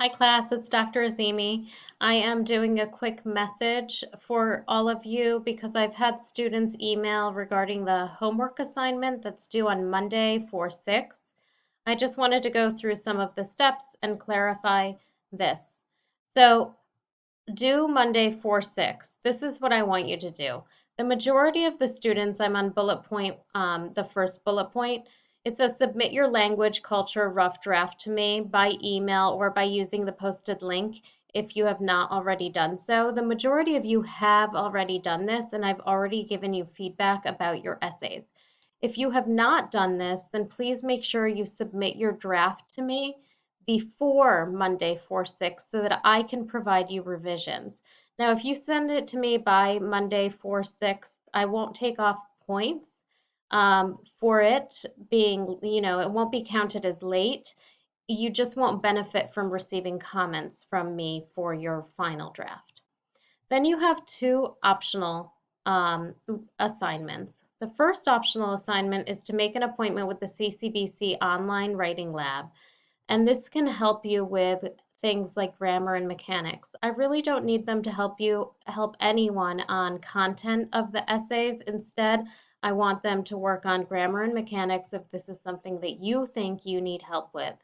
Hi class, it's Dr. Azimi. I am doing a quick message for all of you because I've had students email regarding the homework assignment that's due on Monday 4/6. I just wanted to go through some of the steps and clarify this. So due Monday 4/6, this is what I want you to do. The majority of the students, I'm on bullet point, the first bullet point, it says submit your language culture rough draft to me by email or by using the posted link if you have not already done so. The majority of you have already done this, and I've already given you feedback about your essays. If you have not done this, then please make sure you submit your draft to me before Monday 4/6 so that I can provide you revisions. Now, if you send it to me by Monday 4/6, I won't take off points for it being, it won't be counted as late. You just won't benefit from receiving comments from me for your final draft. Then you have two optional assignments. The first optional assignment is to make an appointment with the CCBC Online Writing Lab, and this can help you with things like grammar and mechanics. I really don't need them to help anyone on content of the essays. Instead, I want them to work on grammar and mechanics if this is something that you think you need help with.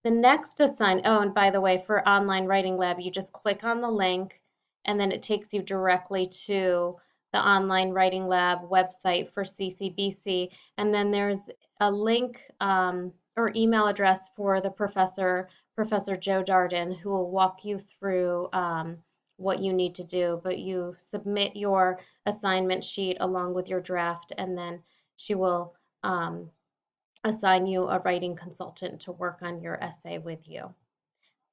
The next oh, and by the way, for Online Writing Lab, you just click on the link and then it takes you directly to the Online Writing Lab website for CCBC. And then there's a link or email address for the Professor Joe Darden, who will walk you through what you need to do. But you submit your assignment sheet along with your draft, and then she will assign you a writing consultant to work on your essay with you.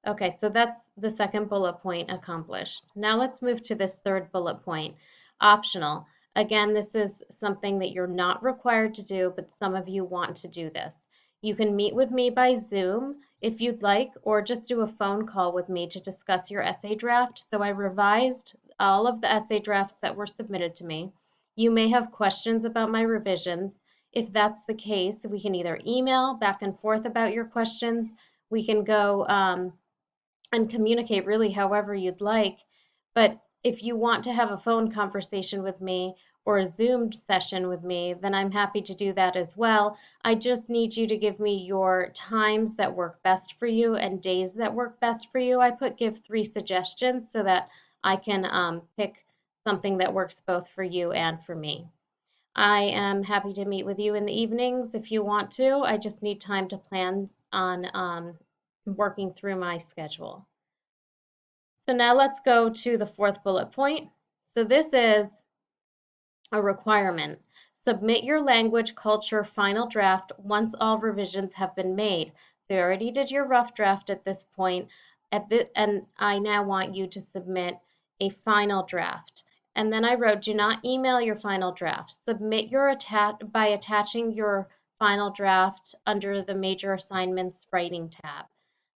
Okay, so that's the second bullet point accomplished. Now let's move to this third bullet point, optional. Again, this is something that you're not required to do, but some of you want to do this. You can meet with me by Zoom if you'd like, or just do a phone call with me to discuss your essay draft. So I revised all of the essay drafts that were submitted to me. You may have questions about my revisions. If that's the case, we can either email back and forth about your questions. We can go and communicate really however you'd like. But if you want to have a phone conversation with me or a Zoom session with me, then I'm happy to do that as well. I just need you to give me your times that work best for you and days that work best for you. Give 3 suggestions so that I can pick something that works both for you and for me. I am happy to meet with you in the evenings if you want to. I just need time to plan on working through my schedule. So now let's go to the fourth bullet point. So this is a requirement. Submit your language culture final draft once all revisions have been made. So you already did your rough draft at this point, and I now want you to submit a final draft. And then I wrote, do not email your final draft. Submit your by attaching your final draft under the major assignments writing tab.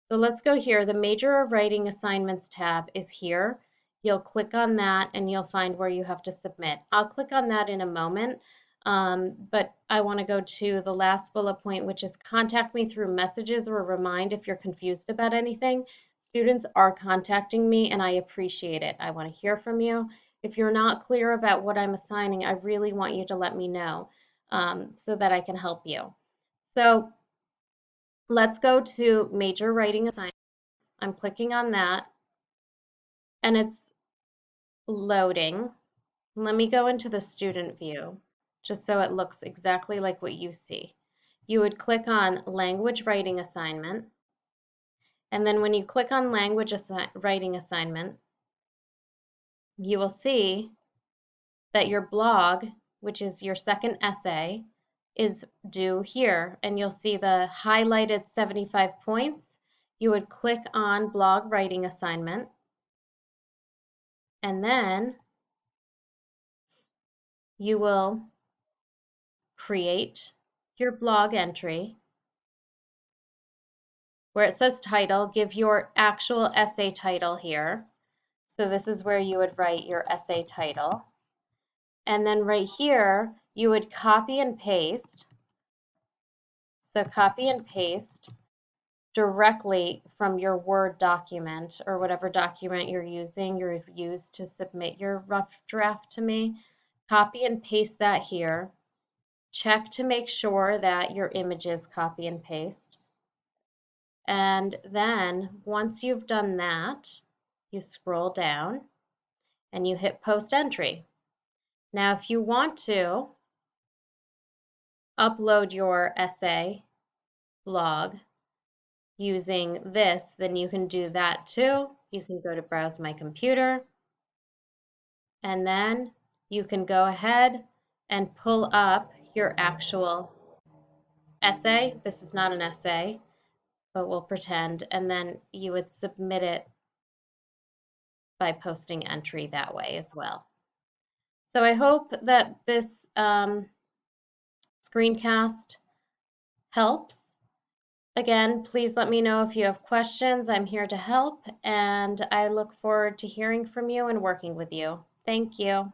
So let's go here. The major writing assignments tab is here. You'll click on that and you'll find where you have to submit. I'll click on that in a moment, but I want to go to the last bullet point, which is contact me through messages or remind if you're confused about anything. Students are contacting me and I appreciate it. I want to hear from you. If you're not clear about what I'm assigning, I really want you to let me know so that I can help you. So let's go to major writing assignments. I'm clicking on that and it's loading. Let me go into the student view just so it looks exactly like what you see. You would click on language writing assignment, and then when you click on language writing assignment, you will see that your blog, which is your second essay, is due here, and you'll see the highlighted 75 points. You would click on blog writing assignment, and then you will create your blog entry where it says title, give your actual essay title here. So this is where you would write your essay title. And then right here, you would copy and paste. So copy and paste directly from your Word document or whatever document you're used to submit your rough draft to me. Copy and paste that here. Check to make sure that your images copy and paste. And then once you've done that, you scroll down and you hit post entry. Now, if you want to upload your essay blog using this, then you can do that too. You can go to browse my computer, and then you can go ahead and pull up your actual essay. This is not an essay, but we'll pretend, and then you would submit it by posting entry that way as well. So I hope that this screencast helps. Again, please let me know if you have questions. I'm here to help, and I look forward to hearing from you and working with you. Thank you.